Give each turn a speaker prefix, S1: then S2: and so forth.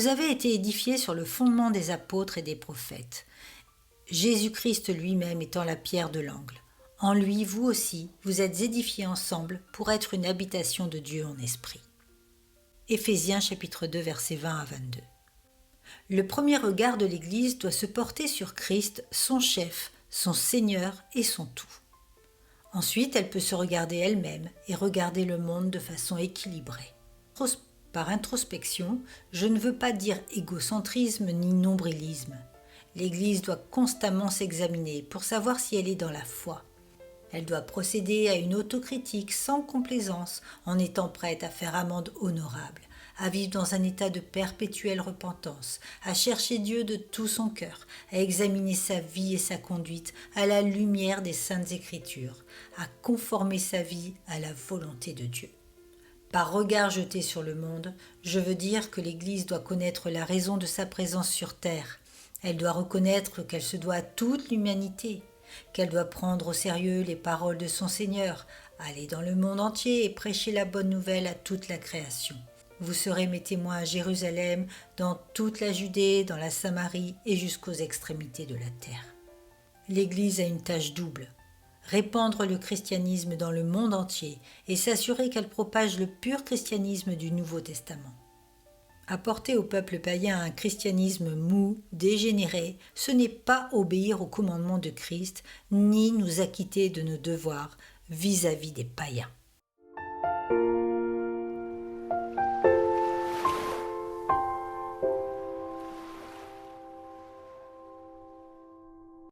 S1: Vous avez été édifiés sur le fondement des apôtres et des prophètes, Jésus-Christ lui-même étant la pierre de l'angle. En lui, vous aussi, vous êtes édifiés ensemble pour être une habitation de Dieu en esprit. Éphésiens chapitre 2 versets 20 à 22. Le premier regard de l'Église doit se porter sur Christ, son chef, son Seigneur et son tout. Ensuite, elle peut se regarder elle-même et regarder le monde de façon équilibrée. Par introspection, je ne veux pas dire égocentrisme ni nombrilisme. L'Église doit constamment s'examiner pour savoir si elle est dans la foi. Elle doit procéder à une autocritique sans complaisance en étant prête à faire amende honorable, à vivre dans un état de perpétuelle repentance, à chercher Dieu de tout son cœur, à examiner sa vie et sa conduite à la lumière des Saintes Écritures, à conformer sa vie à la volonté de Dieu. Par regard jeté sur le monde, je veux dire que l'Église doit connaître la raison de sa présence sur terre. Elle doit reconnaître qu'elle se doit à toute l'humanité, qu'elle doit prendre au sérieux les paroles de son Seigneur, aller dans le monde entier et prêcher la bonne nouvelle à toute la création. Vous serez mes témoins à Jérusalem, dans toute la Judée, dans la Samarie et jusqu'aux extrémités de la terre. L'Église a une tâche double. Répandre le christianisme dans le monde entier et s'assurer qu'elle propage le pur christianisme du Nouveau Testament. Apporter au peuple païen un christianisme mou, dégénéré, ce n'est pas obéir au commandement de Christ, ni nous acquitter de nos devoirs vis-à-vis des païens.